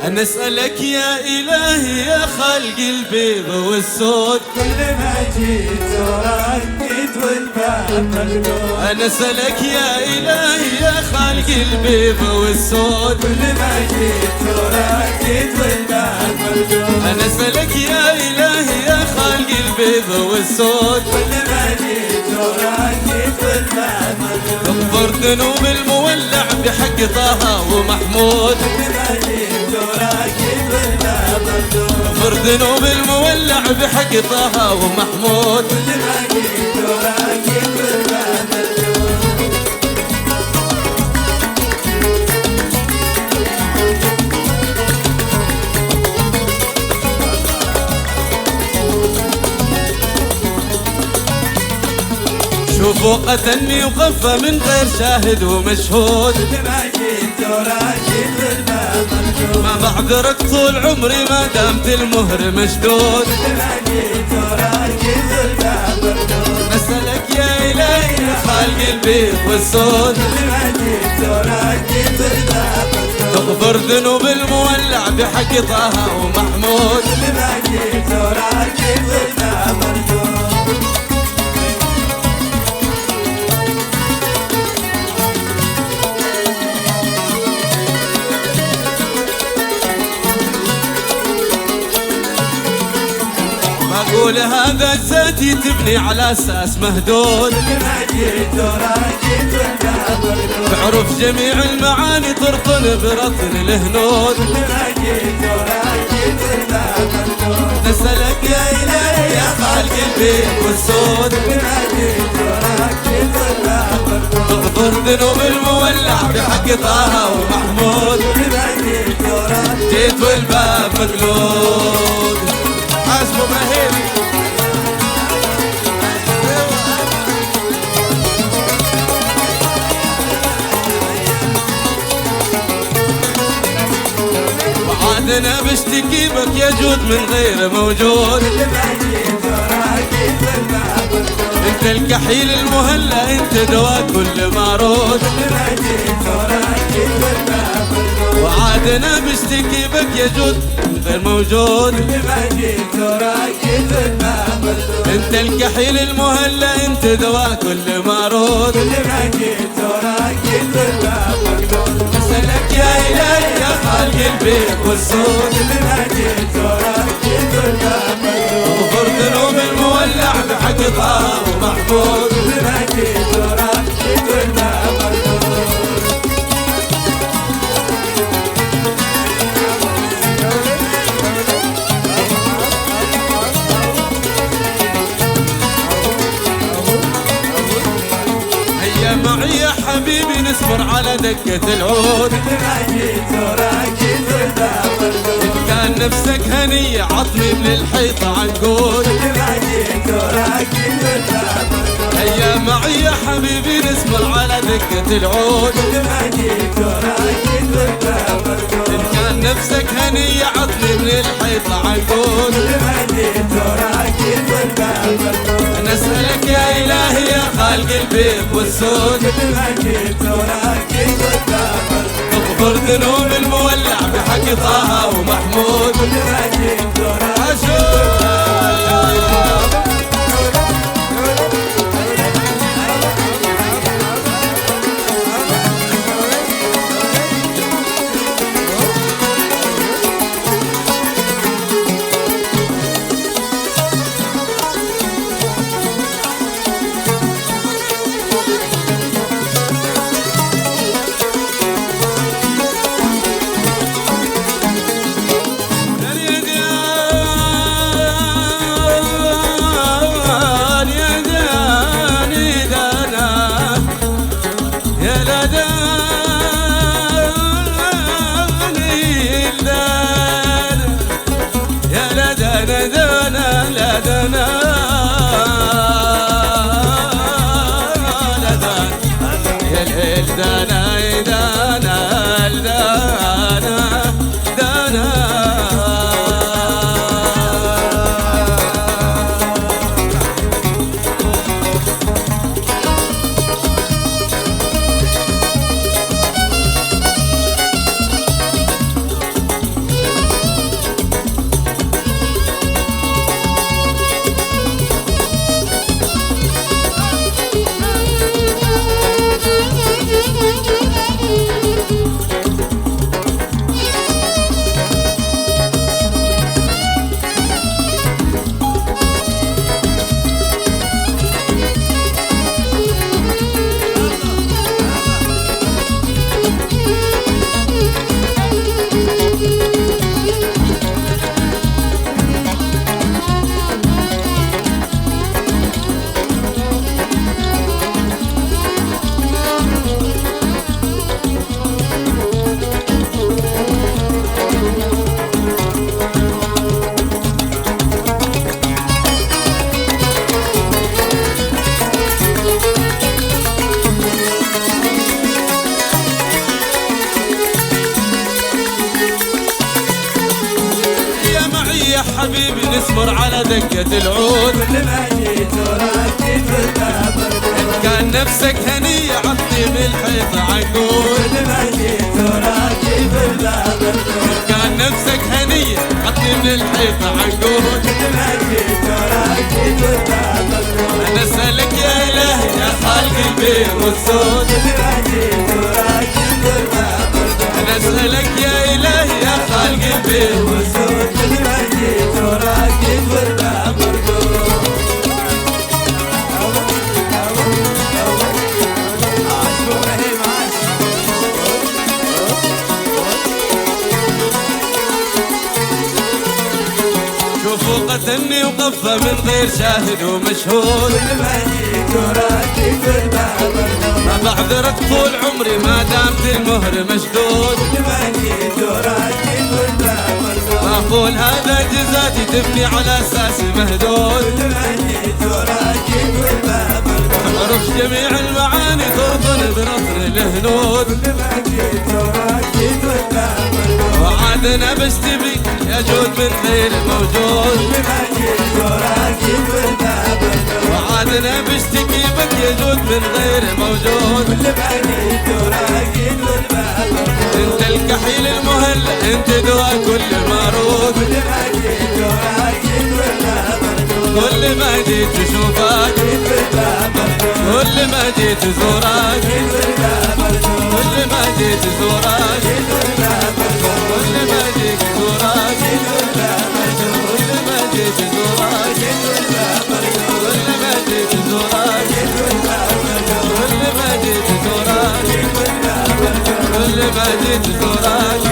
أنا أسألك يا إلهي يا خالق البيض والسود، كل ما جيت زورك والباب مردود. أنا أسألك يا إلهي يا خالق البيض والسود، كل ما جيت زورك والباب مردود. أنا أسألك يا إلهي يا خالق البيض والسود، كل ما جيت زورك والباب مردود. اغفر ذنوب المولع بحق طه ومحمود، كل ما جيت زورك والباب مردود. اغفر ذنوب المولع بحق طه ومحمود. كل ما جيت زورك والباب مردود. شوفوا قتلني وخفى من غير شاهد ومشهود، كل ما جيت زورك والباب مردود. ما بعذرك طول عمري ما دامت المهر مشدود. كل ما جيت زورك والباب مردود. نسألك يا إلهي يا خالق البيض والسود، كل ما جيت زورك والباب مردود. تغفر ذنوب المولع بحق طه ومحمود. كل ما جيت زورك والباب مردود. أقول هذا أجزاتي تبني على أساس مهدود، كل ما جيت زورك والباب مردود. تعرف جميع المعاني ترطن برطن الهنود. كل ما جيت زورك والباب مردود. نسألك يا إلهي يا خالق البيض والسود، كل ما جيت زورك والباب مردود. تغفر ذنوب المولع بحق طه ومحمود. كل ما جيت زورك جيت والباب مقلود. حاسبه مهيبي وعادنا بشتكي بك يا جود من غير موجود. كل ما جيت زورك والباب مردود. انت الكحيل المهلا انت دواء كل معروض. كل ما جيت زورك والباب مردود. وعادنا بشتكي بك يا جود من غير موجود. كل ما جيت زورك والباب مردود. انت الكحيل المهلا انت دواء كل معروض. كل ما جيت زورك والباب مردود. نسألك يا إلهي يا خالق البيض والسود، كل ما جيت زورك والباب مردود. اغفر ذنوب المولع بحق طه ومحمود. كل ما جيت زورك والباب مردود. هيا معي يا حبيبي نسمر على دقة العود، كل ما جيت زورك والباب مردود. إن كان نفسك هنية عطني من الحيطة عنقود. كل ما جيت زورك والباب مردود. هيا معي يا حبيبي نسمر على دقة العود، كل ما جيت زورك والباب مردود. إن كان نفسك هنية عطني من الحيطة عنقود. كل ما جيت زورك والباب مردود. نسألك يا إلهي يا خالق البيض والسود، كل ما جيت زورك والباب مردود. اغفر ذنوب المولع بحق طه ومحمود. كل ما جيت زورك عاشور يا حبيبي نسمر على دقة العود. كل ما جيت وراك جيت والباب مربوط. إن كان نفسك هنية عطي بالحيط عنقود. كل ما جيت وراك جيت والباب مربوط. إن كان نفسك هنية عطي بالحيط عنقود. كل ما جيت وراك جيت والباب مربوط. أنا أسألك يا إلهي يا خالق البيض والسود. كل ما جيت وراك جيت والباب مربوط. أنا أسألك يا إلهي يا خالق البيض والسود. كل ما جيت وراك جيت والباب مربوط. شوفوا قتلني وقفة من غير شاهد ومشهود. كل ما جيت وراك جيت والباب مربوط. ما بعذرك طول عمري ما دامت المهر مشدود. كل ما جيت وراك جيت والباب مربوط. ما أقول هذا جزاتي تبني على أساس مهدود. كل ما جيت وراك جيت والباب مربوط. عرف جميع المعاني ترطن بنطر الهنود. كل ما جيت وراك جيت والباب مربوط. وعادنا بشتبي يا جود من غير موجود. كل ما جيت وراك جيت والباب مربوط. وعادنا بشتكي بك يا جود من غير موجود. كل ما جيت وراك جيت والباب مربوط. انت الكحيل المهلة انت دواء كل مرود. كل ما جيت وراك جيت والباب مربوط. كل ما جيت اشوفك جيت والباب مربوط. كل ما جيت ازورك جيت والباب مربوط. كل ما جيت ازورك جيت والباب مربوط. كل ما جيت ازورك جيت والباب مربوط. كل ما جيت ازورك جيت والباب مربوط. كل ما جيت ازورك جيت والباب مربوط. كل ما جيت ازورك جيت والباب مربوط. كل ما جيت ازورك